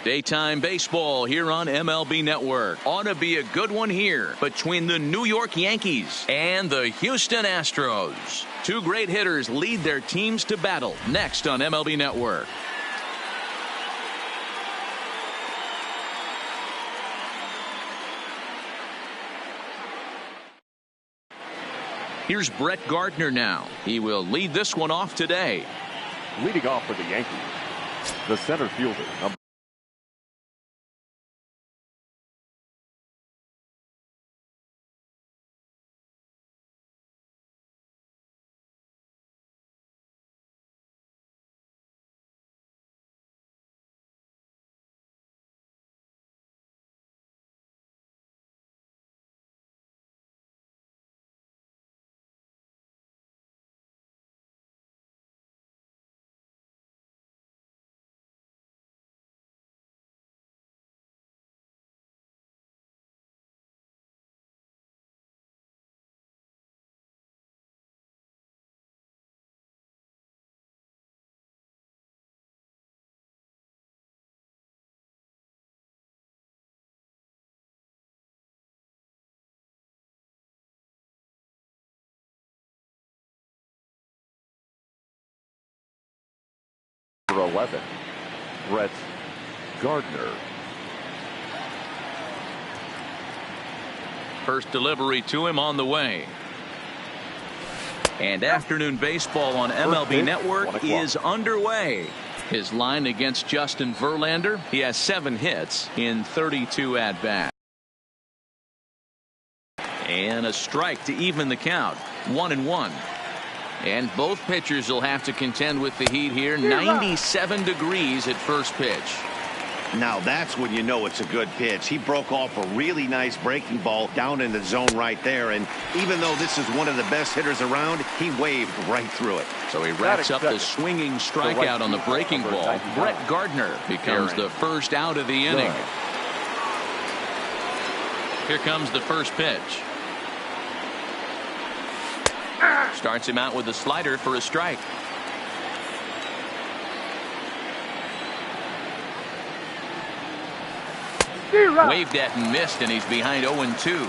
Daytime baseball here on MLB Network. Ought to be a good one here between the New York Yankees and the Houston Astros. Two great hitters lead their teams to battle next on MLB Network. Here's Brett Gardner now. He will lead this one off today. Leading off for the Yankees, the center fielder, number 11, Brett Gardner. First delivery to him on the way. And afternoon baseball on MLB Network is underway. His line against Justin Verlander. He has 7 hits in 32 at-bats. And a strike to even the count. 1-1. And both pitchers will have to contend with the heat here. 97 degrees at first pitch. Now that's when you know it's a good pitch. He broke off a really nice breaking ball down in the zone right there. And even though this is one of the best hitters around, he waved right through it. So he wraps up the swinging strikeout on the breaking ball. Brett Gardner becomes the first out of the inning. Here comes the first pitch. Starts him out with a slider for a strike. Waved at and missed, and he's behind 0-2.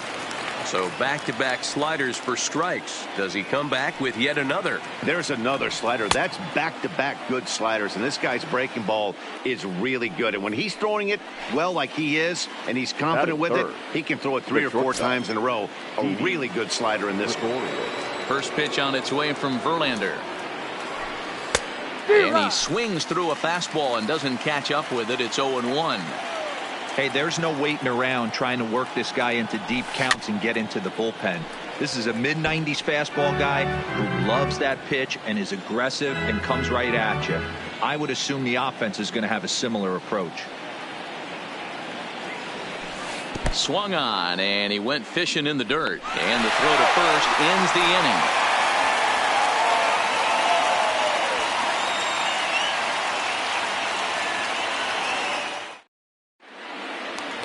So back-to-back sliders for strikes. Does he come back with yet another? There's another slider. That's back-to-back good sliders, and this guy's breaking ball is really good. And when he's throwing it well like he is, and he's confident with it, he can throw it 3 or 4 times in a row. A really good slider in this one. First pitch on its way from Verlander. And he swings through a fastball and doesn't catch up with it. It's 0-1. Hey, there's no waiting around trying to work this guy into deep counts and get into the bullpen. This is a mid-90s fastball guy who loves that pitch and is aggressive and comes right at you. I would assume the offense is going to have a similar approach. Swung on, and he went fishing in the dirt. And the throw to first ends the inning.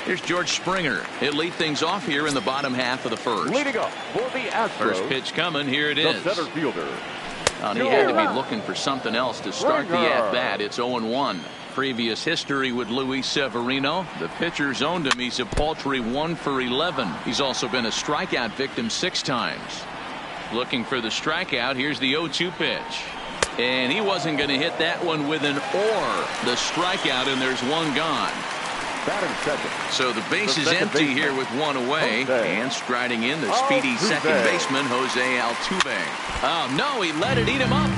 Here's George Springer. He'll lead things off here in the bottom half of the first. Leading up for the Astros. First pitch coming. Here it is. The center fielder. He had to be looking for something else to start the at-bat. It's 0-1. Previous history with Luis Severino. The pitcher's owned him. He's a paltry 1 for 11. He's also been a strikeout victim 6 times. Looking for the strikeout. Here's the 0-2 pitch. And he wasn't going to hit that one with an or. The strikeout, and there's one gone. So the base is empty here with one away. And striding in the speedy second baseman, Jose Altuve. Oh, no, he let it eat him up.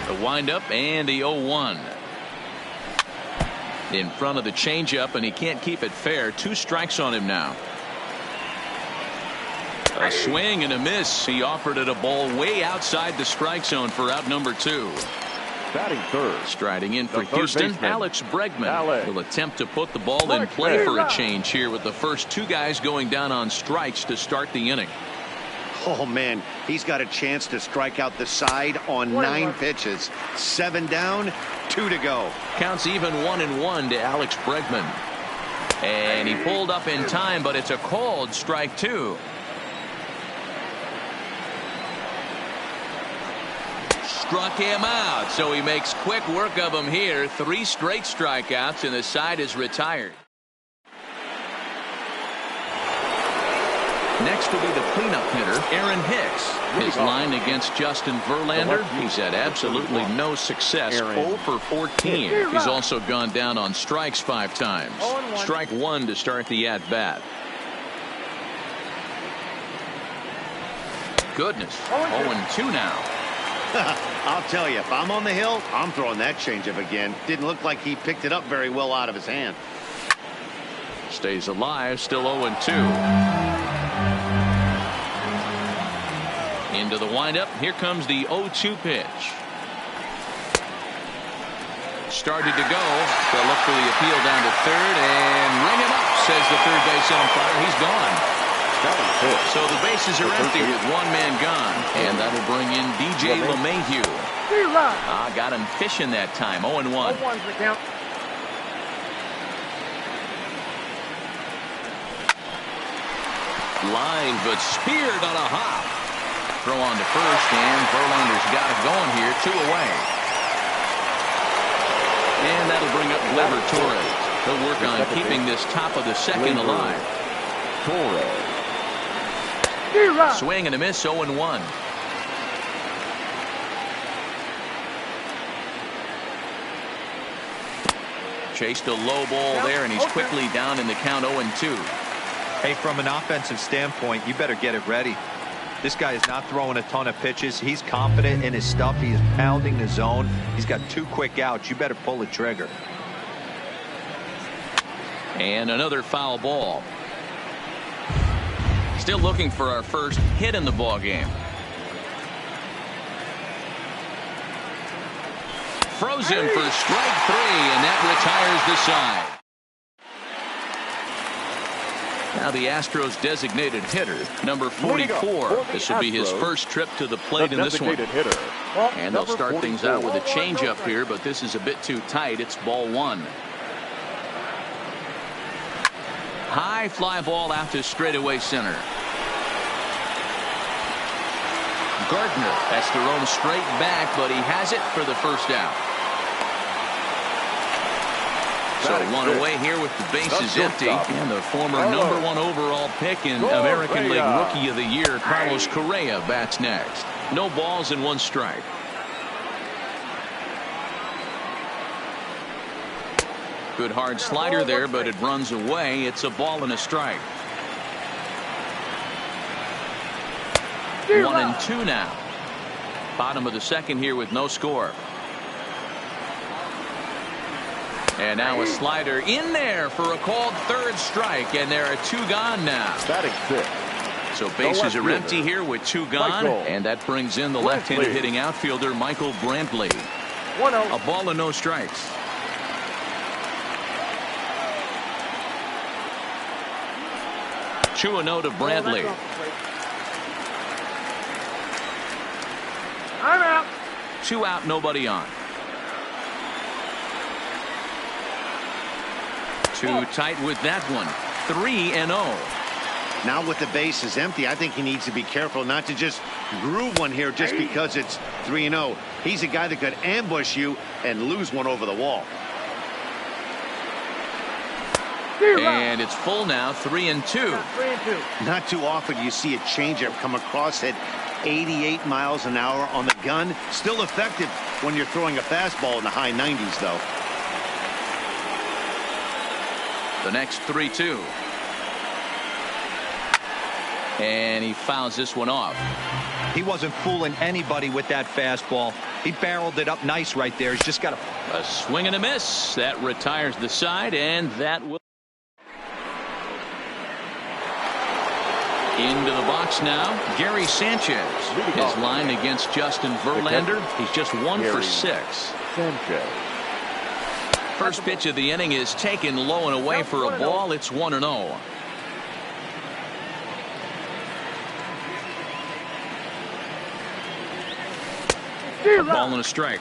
The windup and the 0-1. In front of the changeup, and he can't keep it fair. 2 strikes on him now. A swing and a miss. He offered it a ball way outside the strike zone for out number 2. Batting third. Striding in for Houston, Alex Bregman will attempt to put the ball in play for a change here with the first 2 guys going down on strikes to start the inning. Oh, man, he's got a chance to strike out the side on 9 pitches. 7 down, 2 to go. Counts even 1-1 to Alex Bregman. And he pulled up in time, but it's a called strike 2. struck him out, so he makes quick work of him here. 3 straight strikeouts, and the side is retired. Next will be the cleanup hitter, Aaron Hicks. His line against Justin Verlander, he's had absolutely no success. 0 for 14. He's also gone down on strikes 5 times. Strike 1 to start the at-bat. Goodness, 0-2 now. I'll tell you, if I'm on the hill, I'm throwing that changeup again. Didn't look like he picked it up very well out of his hand. Stays alive, still 0-2. Into the windup. Here comes the 0-2 pitch. Started to go. They'll look for the appeal down to third and ring him up, says the third base umpire. He's gone. So the bases are empty with 1 man gone, and that'll bring in DJ LeMahieu. Got him fishing that time. 0-1. Line, but speared on a hop. Throw on to first, and Verlander's got it going here. 2 away. And that'll bring up Gleyber Torres. He'll work on keeping this top of the second alive. Torres. Swing and a miss, 0-1. Chased a low ball there, and he's quickly down in the count. 0-2. Hey, from an offensive standpoint, you better get it ready. This guy is not throwing a ton of pitches. He's confident in his stuff. He is pounding the zone. He's got 2 quick outs. You better pull the trigger. And another foul ball. Still looking for our first hit in the ball game. Froze him for strike 3, and that retires the side. Now the Astros designated hitter, number 44. This will be his first trip to the plate in this one. And they'll start things out with a changeup here, but this is a bit too tight. It's ball 1. High fly ball out to straightaway center. Gardner has to roam straight back, but he has it for the first out. So 1 away here with the bases empty, and the former number 1 overall pick in American League Rookie of the Year, Carlos Correa, bats next. No balls and 1 strike. Good hard slider there, but it runs away. It's a ball and a strike. 1-2 now. Bottom of the second here with no score. And now a slider in there for a called 3rd strike, and there are 2 gone now. Batting 6. So bases are empty here with 2 gone, and that brings in the left-handed hitting outfielder Michael Brantley. 1-0. A ball and no strikes. Two a no to Brantley. I'm out. 2 out, nobody on. Too tight with that one. 3-0. Now with the bases empty, I think he needs to be careful not to just groove one here just because it's 3-0. He's a guy that could ambush you and lose one over the wall. And it's full now. 3-2. Not too often you see a changeup come across at 88 miles an hour on the gun. Still effective when you're throwing a fastball in the high 90s, though. The next 3-2. And he fouls this one off. He wasn't fooling anybody with that fastball. He barreled it up nice right there. He's just got a swing and a miss. That retires the side, and that will. Into the box now, Gary Sanchez. His line against Justin Verlander. He's just 1 for 6. Sanchez. First pitch of the inning is taken low and away for a ball. It's 1-0. A ball and a strike.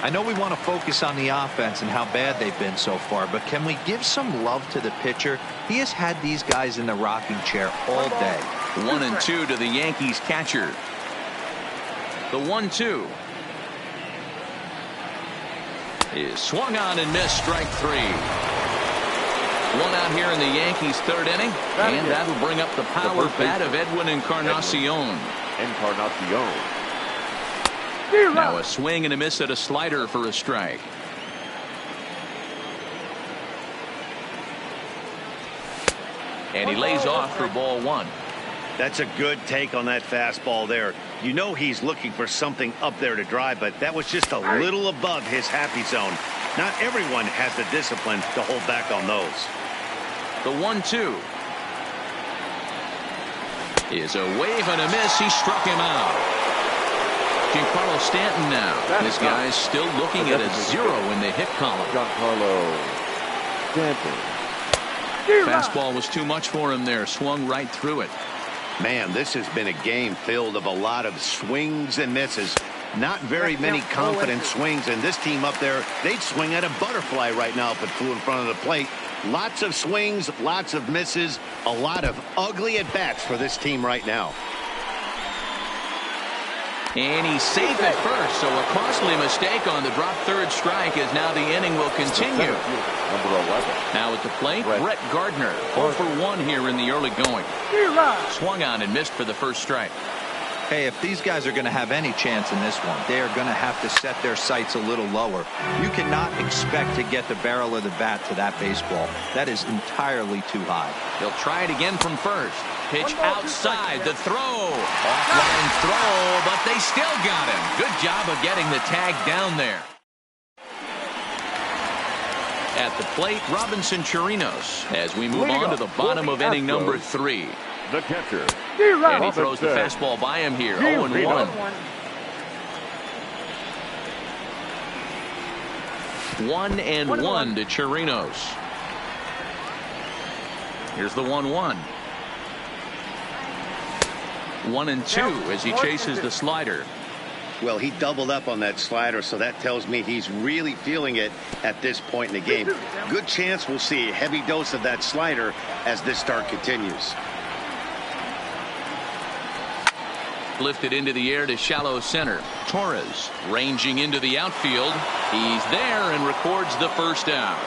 I know we want to focus on the offense and how bad they've been so far, but can we give some love to the pitcher? He has had these guys in the rocking chair all day. 1-2 to the Yankees catcher. The 1-2. is swung on and missed. Strike three. One out here in the Yankees' third inning, and that'll bring up the power bat of Edwin Encarnacion. Now a swing and a miss at a slider for a strike. And he lays off for ball one. That's a good take on that fastball there. You know he's looking for something up there to drive, but that was just a little above his happy zone. Not everyone has the discipline to hold back on those. The 1-2 is a wave and a miss. He struck him out. Giancarlo Stanton now. This guy's still looking at a 0 in the hit column. Giancarlo Stanton. Fastball was too much for him there. Swung right through it. Man, this has been a game filled of a lot of swings and misses. Not very many confident swings, and this team up there, they'd swing at a butterfly right now if it flew in front of the plate. Lots of swings, lots of misses, a lot of ugly at-bats for this team right now. And he's safe at first, so a costly mistake on the drop third strike as now the inning will continue. Number 11. Now at the plate, Brett Gardner, 0 for 1 here in the early going. Swung on and missed for the first strike. Hey, if these guys are going to have any chance in this one, they are going to have to set their sights a little lower. You cannot expect to get the barrel of the bat to that baseball. That is entirely too high. They'll try it again from first. Pitch outside, the throw. Offline throw, but they still got him. Good job of getting the tag down there. At the plate, Robinson Chirinos as we move on to the bottom of inning number 3. The catcher. And he throws the fastball by him here. 0-1. 1-1 to Chirinos. Here's the 1-1. 1-2 as he chases the slider. Well, he doubled up on that slider, so that tells me he's really feeling it at this point in the game. Good chance we'll see a heavy dose of that slider as this start continues. Lifted into the air to shallow center. Torres ranging into the outfield. He's there and records the first out.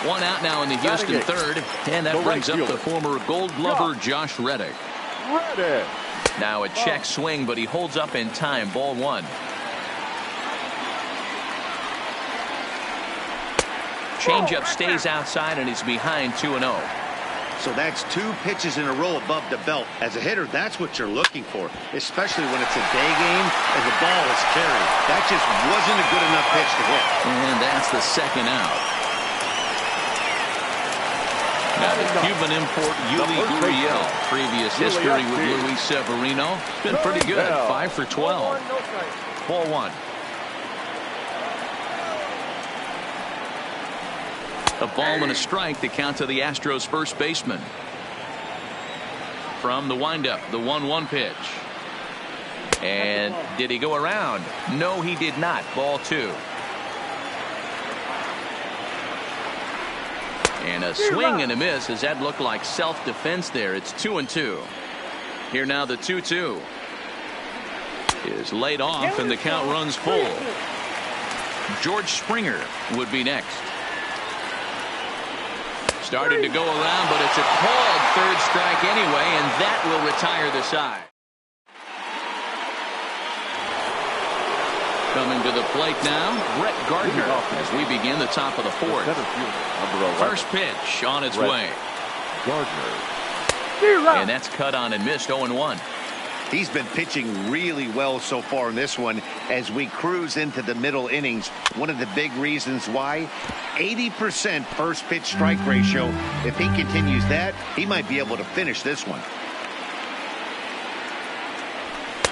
One out now in the Houston third, and that brings up the former Gold Glover Josh Reddick. Now a check swing, but he holds up in time. Ball one. Changeup stays outside, and he's behind 2-0. So that's 2 pitches in a row above the belt. As a hitter, that's what you're looking for, especially when it's a day game and the ball is carried. That just wasn't a good enough pitch to hit. And that's the second out. Now the Cuban import Yuli Gurriel. Previous history with Luis Severino. Been pretty good. 5 for 12. Ball one. A ball and a strike to count to the Astros first baseman. From the windup, the 1-1 pitch. And did he go around? No, he did not. Ball two. And a swing and a miss. Does that look like self-defense there? It's 2-2. Here now the 2-2 is laid off and the count runs full. George Springer would be next. Started to go around, but it's a called third strike anyway, and that will retire the side. Coming to the plate now, Brett Gardner as we begin the top of the fourth. First pitch on its way. Gardner. And that's cut on and missed. 0-1. He's been pitching really well so far in this one as we cruise into the middle innings. One of the big reasons why, 80% first pitch strike ratio. If he continues that, he might be able to finish this one.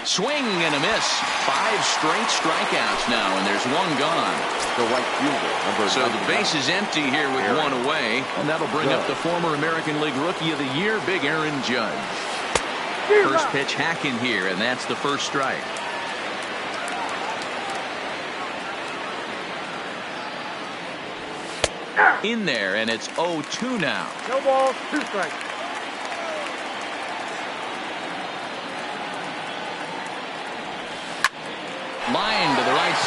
Swing and a miss. 5 straight strikeouts now, and there's one gone. The right fielder. So the base is empty here with one away, and that'll bring up the former American League Rookie of the Year, Big Aaron Judge. First pitch hacking here, and that's the first strike. In there, and it's 0-2 now. No ball, 2 strikes.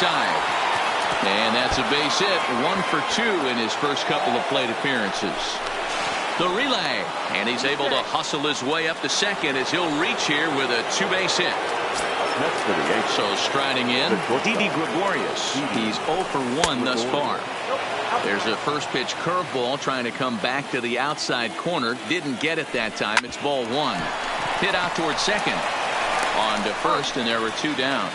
side. And that's a base hit. 1 for 2 in his first couple of plate appearances. The relay. And he's able to hustle his way up to second as he'll reach here with a 2-base hit. So striding in, Didi Gregorius. He's 0 for 1 thus far. There's a first pitch curveball trying to come back to the outside corner. Didn't get it that time. It's ball 1. Hit out towards second. On to first, and there were 2 down.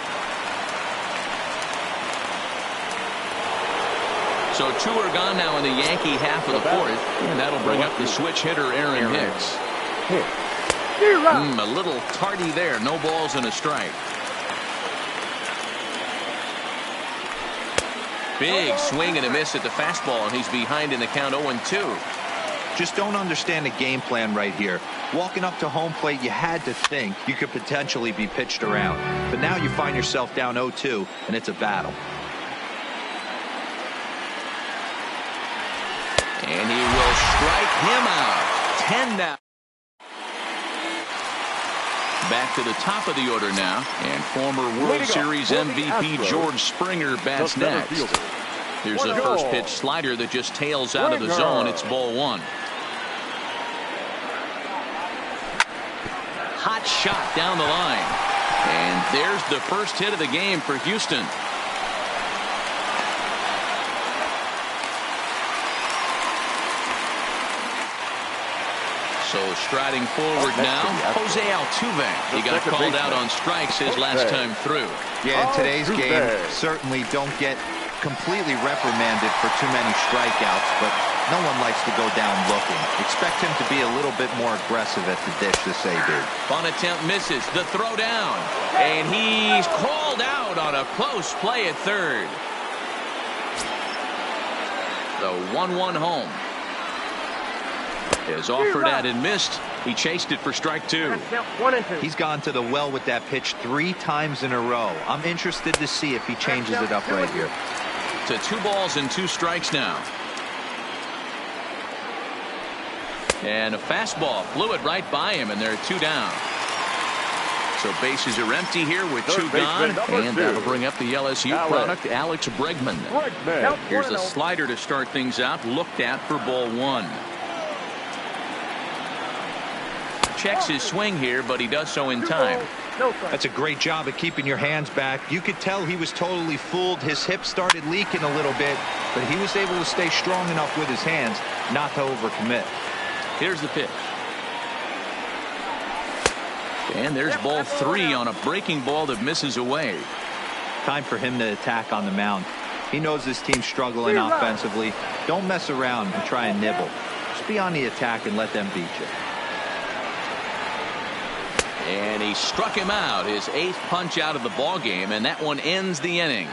So 2 are gone now in the Yankee half of the fourth, and that'll bring up the switch hitter Aaron Hicks. A little tardy there. No balls and a strike. Big swing and a miss at the fastball, and he's behind in the count 0-2. Just don't understand the game plan right here. Walking up to home plate, you had to think you could potentially be pitched around. But now you find yourself down 0-2, and it's a battle. And he will strike him out. 10 now. Back to the top of the order now, and former World Series MVP George Springer bats next. Here's a first pitch slider that just tails out of the zone. It's ball 1. Hot shot down the line, and there's the first hit of the game for Houston. So striding forward now, Jose Altuve. He got called out on strikes his last time through. Yeah, in today's game, certainly don't get completely reprimanded for too many strikeouts, but no one likes to go down looking. Expect him to be a little bit more aggressive at the dish this AB. Bunt attempt misses. The throw down. And he's called out on a close play at third. The 1-1 home. Is offered at and missed. He chased it for strike 2. He's gone to the well with that pitch 3 times in a row. I'm interested to see if he changes it up right here. To 2 balls and 2 strikes now. And a fastball flew it right by him, and there are 2 down. So bases are empty here with 2 gone, and that'll bring up the LSU product, Alex Bregman. Here's a slider to start things out, looked at for ball 1. Checks his swing here, but he does so in time. That's a great job of keeping your hands back. You could tell he was totally fooled. His hip started leaking a little bit, but he was able to stay strong enough with his hands not to overcommit. Here's the pitch. And there's ball 3 on a breaking ball that misses away. Time for him to attack on the mound. He knows his team's struggling offensively. Don't mess around and try and nibble. Just be on the attack and let them beat you. And he struck him out, his 8th punch out of the ball game, and that one ends the inning.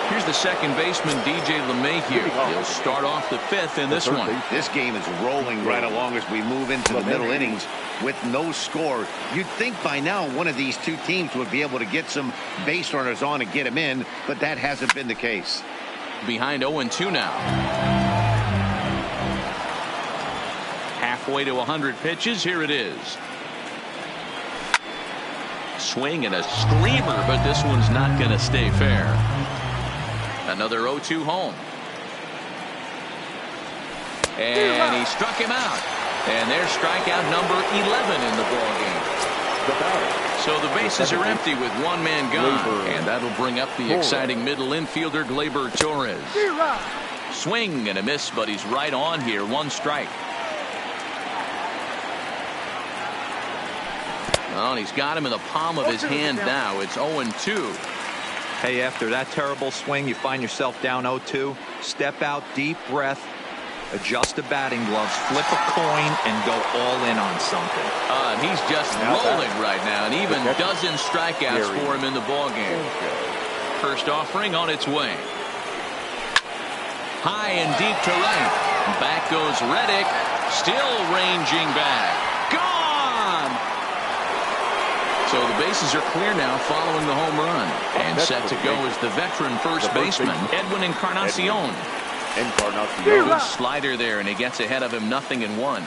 Here's the second baseman, DJ LeMahieu. He'll start off the 5th in this one. This game is rolling right along as we move into the middle innings with no score. You'd think by now one of these 2 teams would be able to get some base runners on and get them in, but that hasn't been the case. Behind 0-2 now. Halfway to 100 pitches. Here it is. Swing and a screamer, but this one's not going to stay fair. Another 0-2 home. And he struck him out. And there's strikeout number 11 in the ball game. So the bases are empty with 1 man gone. And that'll bring up the exciting middle infielder, Gleyber Torres. Swing and a miss, but he's right on here. 1 strike. Well, he's got him in the palm of his hand now. It's 0-2. Hey, after that terrible swing, you find yourself down 0-2. Step out, deep breath, adjust the batting gloves, flip a coin, and go all in on something. He's just rolling right now, and even dozen strikeouts for him in the ballgame. First offering on its way. High and deep to right. Back goes Reddick, still ranging back. Gone! So the bases are clear now following the home run. And set to go is the veteran first baseman, Edwin Encarnacion. Good slider there, and he gets ahead of him 0-1.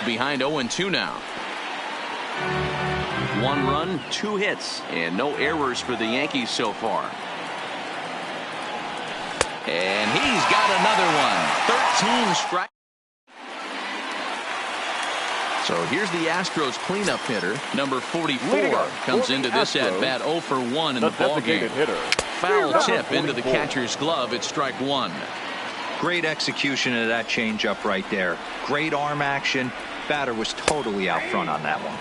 behind 0-2 now. 1 run, 2 hits, and no errors for the Yankees so far. And he's got another one. 13 strikes. So here's the Astros cleanup hitter, number 44, comes into this at bat 0 for 1 in the ball game. Foul tip into the catcher's glove. It's strike 1. Great execution of that changeup right there. Great arm action. Batter was totally out front on that one.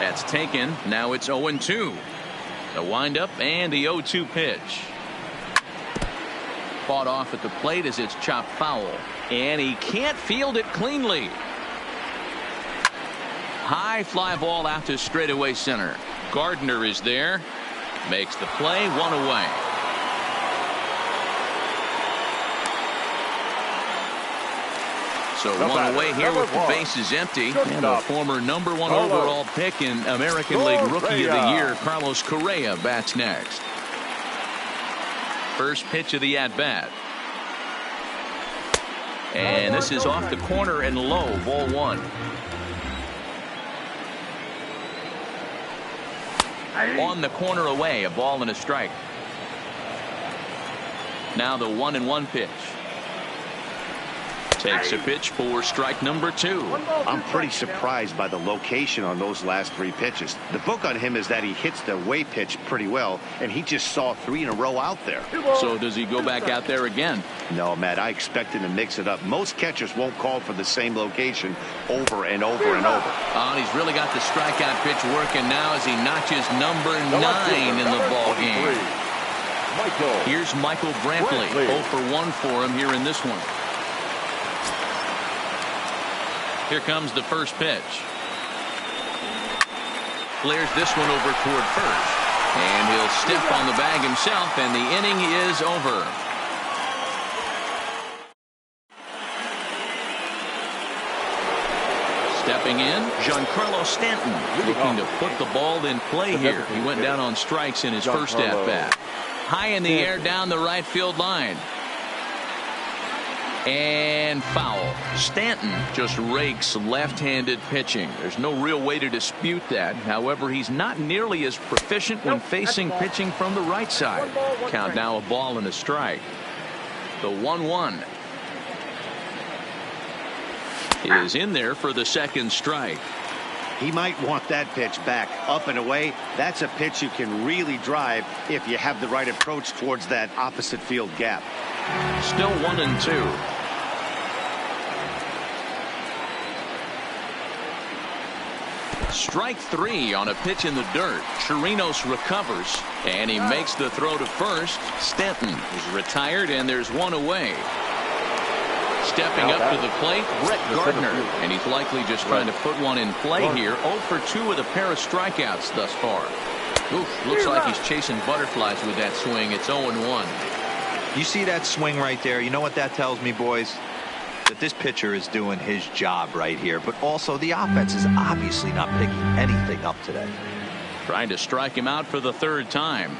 That's taken. Now it's 0-2. The windup and the 0-2 pitch. Fought off at the plate as it's chopped foul. And he can't field it cleanly. High fly ball out to straightaway center. Gardner is there. Makes the play, 1 away. So 1 away here with the bases empty. And a former number 1 overall pick in American League Rookie of the Year, Carlos Correa, bats next. First pitch of the at-bat. And this is off the corner and low, ball 1. On the corner away, a ball and a strike. Now the 1-1 pitch. Takes a pitch for strike number 2. I'm pretty surprised by the location on those last 3 pitches. The book on him is that he hits the away pitch pretty well, and he just saw 3 in a row out there. So does he go back out there again? No, Matt, I expect him to mix it up. Most catchers won't call for the same location over and over and over. Oh, and he's really got the strikeout pitch working now as he notches number 9 in the ball game. Here's Michael Brantley. 0 for 1 for him here in this one. Here comes the first pitch. Flares this one over toward first. And he'll step on the bag himself, and the inning is over. Stepping in, Giancarlo Stanton, looking to put the ball in play here. He went down on strikes in his first at-bat. High in the air down the right field line. And foul. Stanton just rakes left-handed pitching. There's no real way to dispute that. However, he's not nearly as proficient when facing pitching from the right side. Count now, a ball and a strike. The 1-1 is in there for the second strike. He might want that pitch back. Up and away, that's a pitch you can really drive if you have the right approach towards that opposite field gap. Still 1-2. Strike 3 on a pitch in the dirt. Chirinos recovers, and he makes the throw to first. Stanton is retired, and there's 1 away. Stepping up to the plate, Brett Gardner, and he's likely just trying to put one in play here. 0 for 2 with a pair of strikeouts thus far. Oof, looks like he's chasing butterflies with that swing. It's 0-1. You see that swing right there? You know what that tells me, boys? That this pitcher is doing his job right here, but also the offense is obviously not picking anything up today. Trying to strike him out for the 3rd time.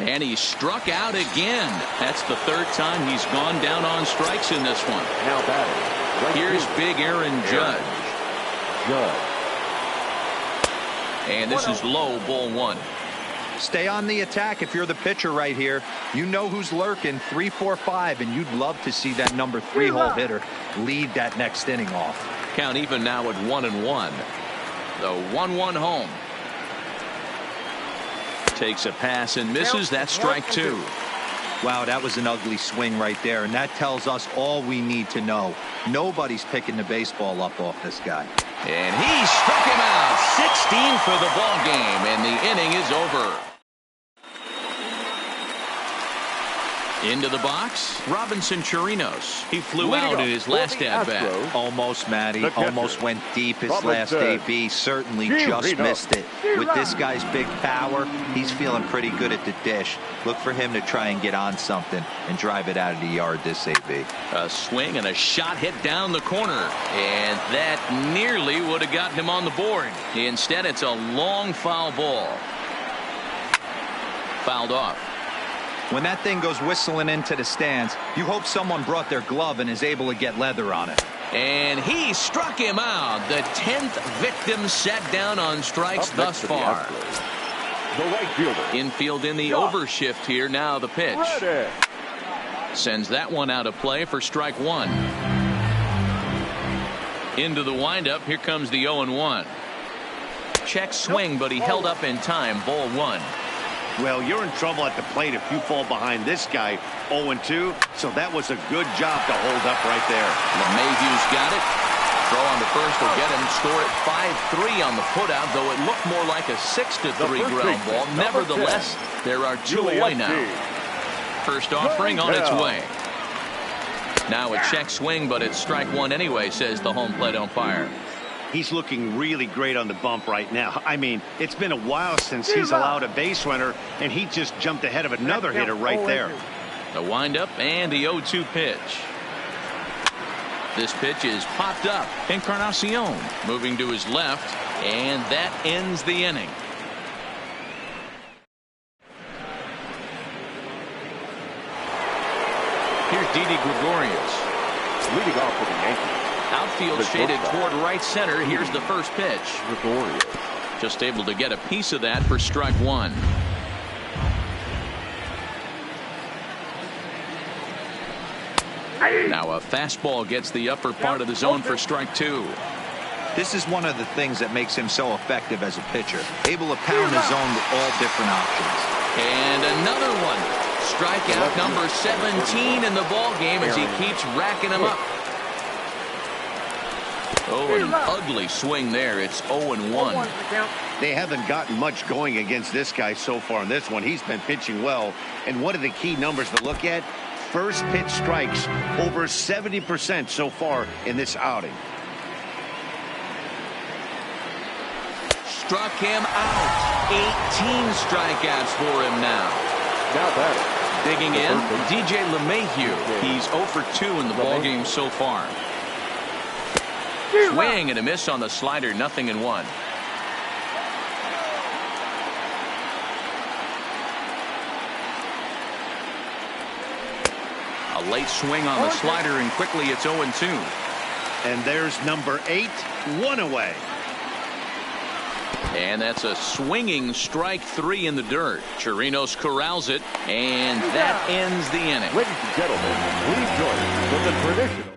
And he struck out again. That's the 3rd time he's gone down on strikes in this one. Now batting. Here's big Aaron Judge. And this is low, ball 1. Stay on the attack if you're the pitcher right here. You know who's lurking, 3, 4, 5, and you'd love to see that number 3-hole hitter lead that next inning off. Count even now at 1-1. The 1-1 home. Takes a pass and misses. That's strike 2. Wow, that was an ugly swing right there, and that tells us all we need to know. Nobody's picking the baseball up off this guy. And he struck him out. 16 for the ball game, and the inning is over. Into the box, Robinson Chirinos. He flew out in his last at-bat. Almost, Matty. Almost went deep his last AB. Certainly just missed it. With this guy's big power, he's feeling pretty good at the dish. Look for him to try and get on something and drive it out of the yard this AB. A swing and a shot hit down the corner. And that nearly would have gotten him on the board. Instead, it's a long foul ball. Fouled off. When that thing goes whistling into the stands, you hope someone brought their glove and is able to get leather on it. And he struck him out. The 10th victim set down on strikes thus far. The right fielder. Infield in the overshift here. Now the pitch. Ready. Sends that one out of play for strike one. Into the windup. Here comes the 0-1. Check swing, but he held up in time. Ball one. Well, you're in trouble at the plate if you fall behind this guy 0-2. So that was a good job to hold up right there. LeMahieu's got it. Throw on the first will get him. Score at 5-3 on the putout, though it looked more like a 6-3 ground ball. Nevertheless, there are two away now. First offering on its way. Now a check swing, but it's strike one anyway, says the home plate umpire. He's looking really great on the bump right now. I mean, it's been a while since he's allowed a base runner, and he just jumped ahead of another hitter right there. The windup and the 0-2 pitch. This pitch is popped up. Encarnacion moving to his left, and that ends the inning. Here's Didi Gregorius. Leading off for the Yankees. Outfield shaded toward right center. Here's the first pitch. Gregorius. Just able to get a piece of that for strike one. Now a fastball gets the upper part of the zone for strike two. This is one of the things that makes him so effective as a pitcher. Able to pound the zone with all different options. And another one. Strikeout number 17 in the ball game as he keeps racking them up. Oh, an ugly swing there. It's 0-1. They haven't gotten much going against this guy so far in this one. He's been pitching well. And one of the key numbers to look at, first pitch strikes over 70% so far in this outing. Struck him out. 18 strikeouts for him now. Now batting. Digging in, DJ LeMahieu. He's 0 for 2 in the ballgame so far. Swing and a miss on the slider. 0-1. A late swing on the slider, and quickly it's 0-2. And there's number 8, 1 away. And that's a swinging strike 3 in the dirt. Chirinos corrals it, and that ends the inning. Ladies and gentlemen, please join us for the traditional.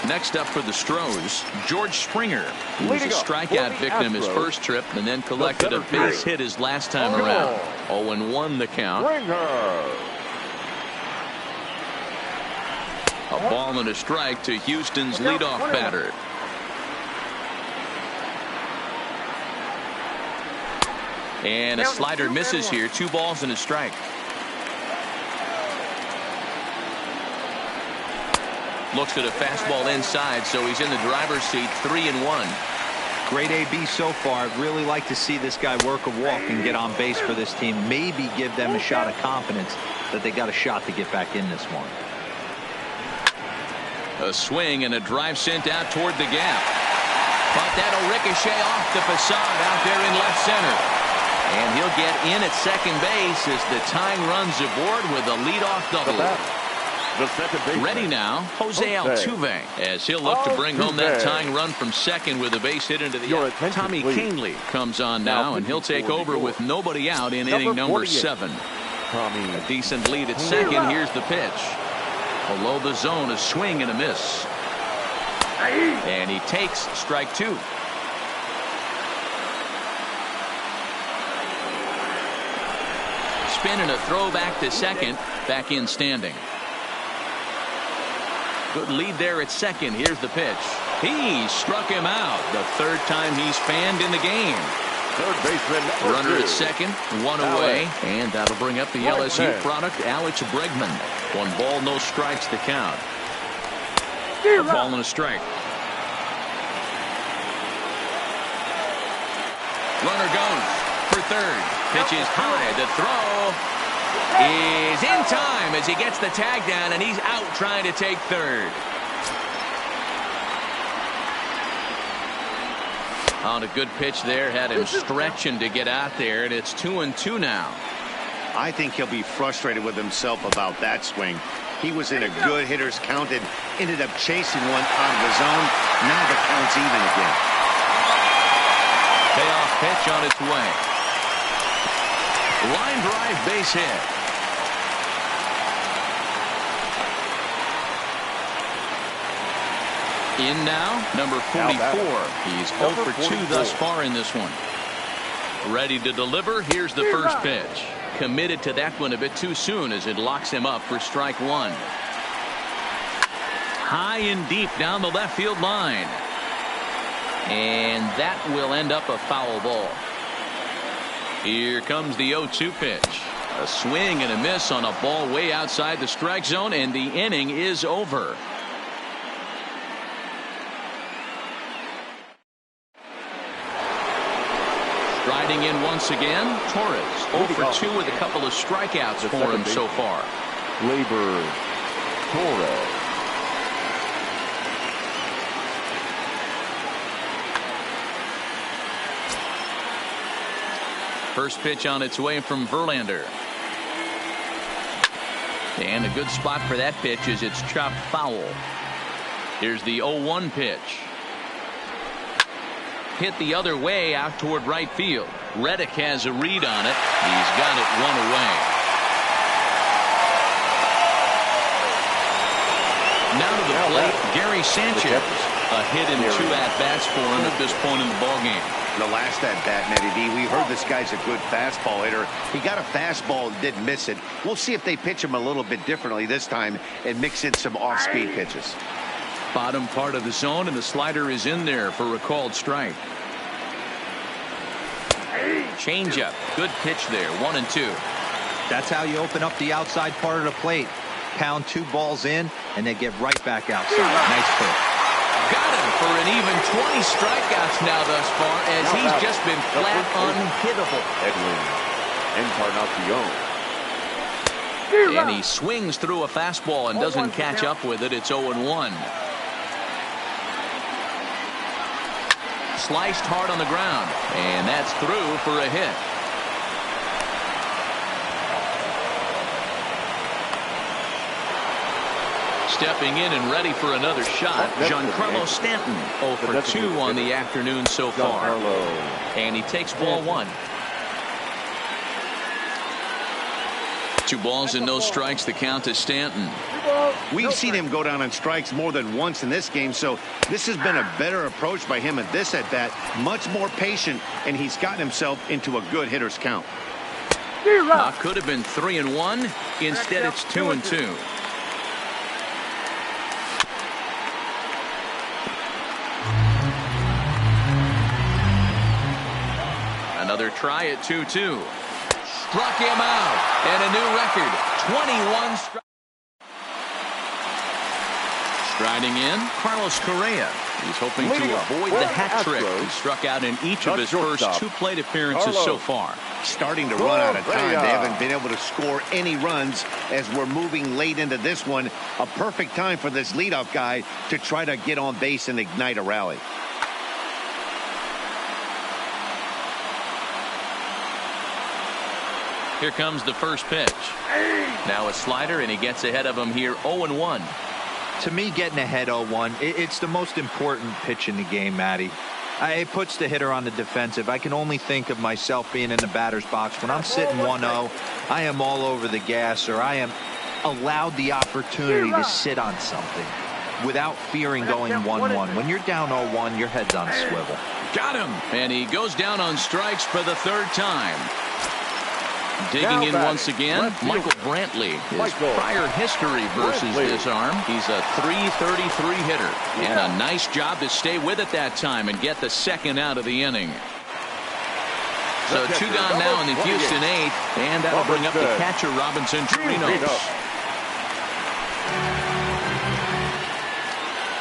Next up for the Stros, George Springer, who was a strikeout victim his first trip and then collected a base hit his last time around. 0-1 the count. A ball and a strike to Houston's leadoff batter. And a slider misses here. 2 balls and a strike. Looks at a fastball inside, so he's in the driver's seat. 3-1. Great AB so far. I'd really like to see this guy work a walk and get on base for this team. Maybe give them a shot of confidence that they got a shot to get back in this one. A swing and a drive sent out toward the gap. But that'll ricochet off the facade out there in left center. And he'll get in at second base as the tying runs aboard with a leadoff double. Ready now, Jose Altuve, as he'll look to bring home that tying run from second with a base hit into the Tommy Kahnle comes on now, and he'll take over with nobody out in inning number 7. A decent lead at second. Here's the pitch. Below the zone, a swing and a miss. And he takes strike 2. Spin and a throw back to second. Back in standing. Good lead there at second. Here's the pitch. He struck him out. The 3rd time he's fanned in the game. Third baseman runner at second, 1 away, and that'll bring up the LSU product, Alex Bregman. 1 ball, no strikes to count. A ball and a strike. Runner goes for third. Pitch is high. The throw is in time as he gets the tag down, and he's out trying to take third. On a good pitch there, had him stretching to get out there, and it's 2-2 now. I think he'll be frustrated with himself about that swing. He was in a good hitter's count and ended up chasing one out of the zone. Now the count's even again. Payoff pitch on its way. Line drive base hit. In now, number 44. He's 0 for 2 thus far in this one. Ready to deliver. Here's the first pitch. Committed to that one a bit too soon as it locks him up for strike one. High and deep down the left field line. And that will end up a foul ball. Here comes the 0-2 pitch. A swing and a miss on a ball way outside the strike zone, and the inning is over. Riding in once again, Torres 0 for 2 with a couple of strikeouts for him so far. Labor Torres. First pitch on its way from Verlander. And a good spot for that pitch is it's chopped foul. Here's the 0-1 pitch. Hit the other way out toward right field. Reddick has a read on it. He's got it one away. Now to the plate, Gary Sanchez. A hit and 2 at-bats for him at this point in the ballgame. The last at-bat, Matty D, we heard this guy's a good fastball hitter. He got a fastball and didn't miss it. We'll see if they pitch him a little bit differently this time and mix in some off-speed pitches. Bottom part of the zone, and the slider is in there for a called strike. Changeup. Good pitch there. 1-2. That's how you open up the outside part of the plate. Pound 2 balls in, and they get right back outside. Nice pitch. Got him for an even 20 strikeouts now thus far, as he's just been flat unhittable. Edwin Encarnacion. And he swings through a fastball and doesn't catch up with it. It's 0-1. Sliced hard on the ground, and that's through for a hit. Stepping in and ready for another shot, Giancarlo Stanton 0 for 2 on the afternoon so far. And he takes ball 1. 2 balls and no strikes. The count to Stanton. We've seen him go down on strikes more than once in this game, so this has been a better approach by him at this at-bat. Much more patient, and he's gotten himself into a good hitter's count. Could have been 3-1. Instead, it's 2-2. Another try at 2-2. Struck him out, and a new record, 21 strikes. Striding in, Carlos Correa. He's hoping to avoid the hat trick. He struck out in each of his first 2 plate appearances so far. Starting to run out of time. They haven't been able to score any runs as we're moving late into this one. A perfect time for this leadoff guy to try to get on base and ignite a rally. Here comes the first pitch. Now a slider, and he gets ahead of him here 0-1. To me, getting ahead 0-1, it's the most important pitch in the game, Matty. It puts the hitter on the defensive. I can only think of myself being in the batter's box. When I'm sitting 1-0, I am all over the gas, or I am allowed the opportunity to sit on something without fearing going 1-1. When you're down 0-1, your head's on a swivel. Got him, and he goes down on strikes for the 3rd time. Digging in once again, Michael Brantley. His prior history versus this arm. He's a .333 hitter. And a nice job to stay with it that time and get the 2nd out of the inning. So 2 gone now in the Houston 8th. And that'll bring up the catcher, Robinson Chirinos.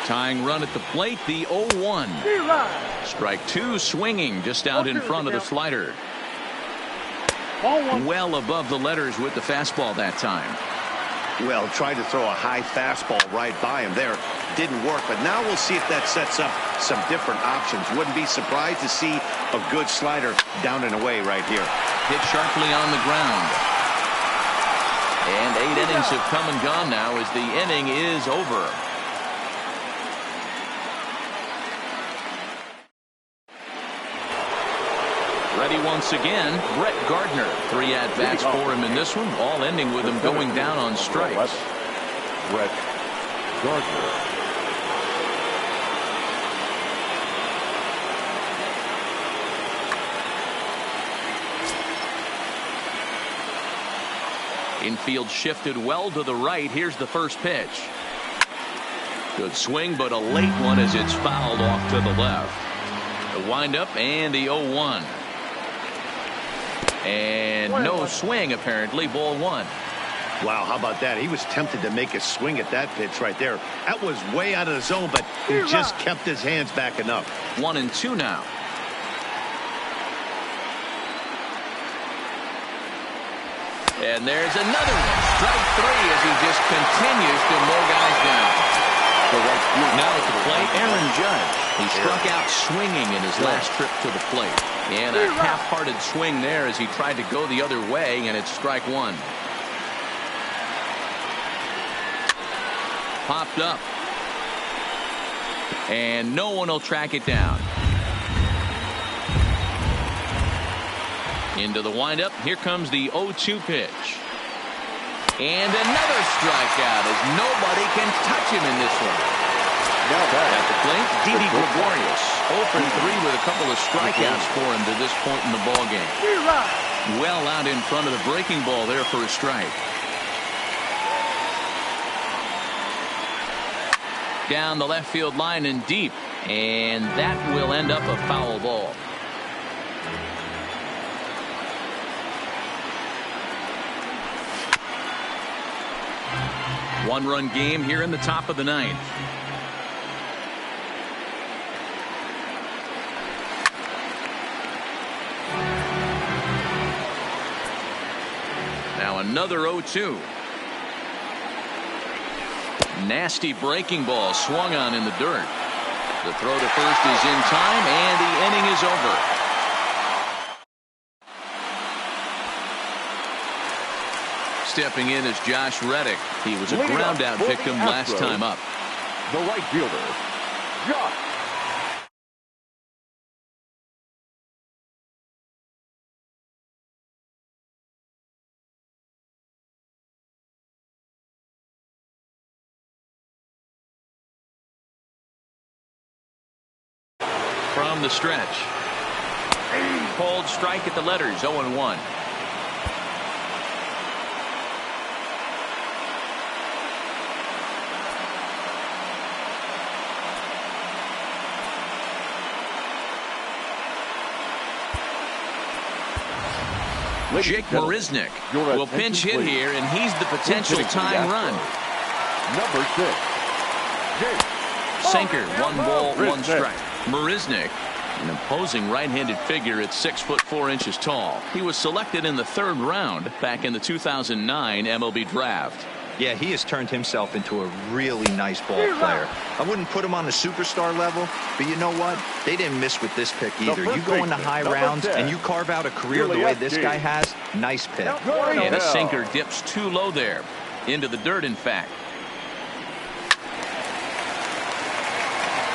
Tying run at the plate, the 0-1. Strike 2 swinging just out in front of the slider. Well above the letters with the fastball that time. Well, tried to throw a high fastball right by him there. Didn't work, but now we'll see if that sets up some different options. Wouldn't be surprised to see a good slider down and away right here. Hit sharply on the ground. And 8 innings have come and gone now as the inning is over. Ready once again, Brett Gardner. 3 at-bats for him in this one, all ending with him going down on strikes. Brett Gardner. Infield shifted well to the right. Here's the first pitch. Good swing, but a late one as it's fouled off to the left. The windup and the 0-1. And no swing, apparently. Ball 1. Wow, how about that? He was tempted to make a swing at that pitch right there. That was way out of the zone, but he just kept his hands back enough. 1-2 now. And there's another one. Strike 3 as he just continues to mow guys down. Now at the plate, Aaron Judge. He struck out swinging in his last trip to the plate. And a half-hearted swing there as he tried to go the other way, and it's strike 1. Popped up. And no one will track it down. Into the windup. Here comes the 0-2 pitch. And another strikeout as nobody can touch him in this one. Now back at the plate, Didi Gregorius. 0 for 3 with a couple of strikeouts for him to this point in the ballgame. Well out in front of the breaking ball there for a strike. Down the left field line and deep. And that will end up a foul ball. One-run game here in the top of the 9th. Now another 0-2. Nasty breaking ball swung on in the dirt. The throw to first is in time, and the inning is over. Stepping in is Josh Reddick. He was a ground out victim last time up. The right fielder, Josh. From the stretch. Cold strike at the letters, 0-1. Jake Marisnick will pinch hit here, and he's the potential tying run. Number 6. Jake. Sinker, 1 ball, 1 strike. Marisnick, an imposing right-handed figure at 6'4" tall. He was selected in the 3rd round back in the 2009 MLB draft. Yeah, he has turned himself into a really nice ball player. I wouldn't put him on the superstar level, but you know what? They didn't miss with this pick either. You go into high rounds and you carve out a career the way this guy has, nice pick. And a sinker dips too low there. Into the dirt, in fact.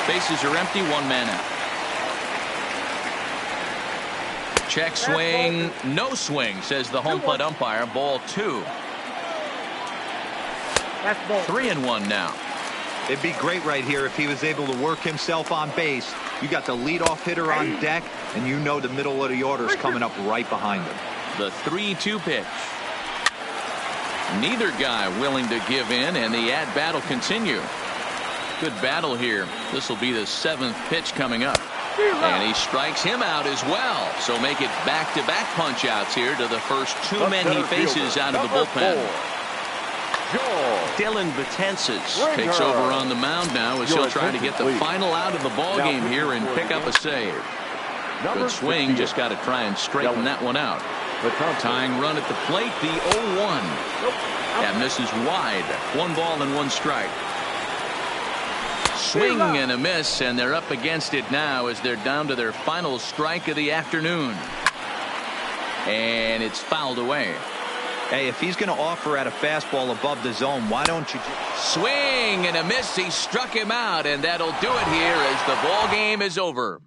Bases are empty, 1 man out. Check swing, no swing, says the home plate umpire. Ball 2. 3-1 now. It'd be great right here if he was able to work himself on base. You got the leadoff hitter on deck, and you know the middle of the order is coming up right behind him. The 3-2 pitch. Neither guy willing to give in, and the at-bat will continue. Good battle here. This will be the 7th pitch coming up. And he strikes him out as well. So make it back-to-back punch-outs here to the first 2 men he faces out of the bullpen. Dylan Betances takes over on the mound now as he'll try to get the final out of the ball game here and pick up a save. Good swing, just got to try and straighten that one out. Tying run at the plate, the 0-1. That misses wide. 1 ball and 1 strike. Swing and a miss, and they're up against it now as they're down to their final strike of the afternoon. And it's fouled away. Hey, if he's going to offer at a fastball above the zone, why don't you swing and a miss? He struck him out, and that'll do it here as the ball game is over.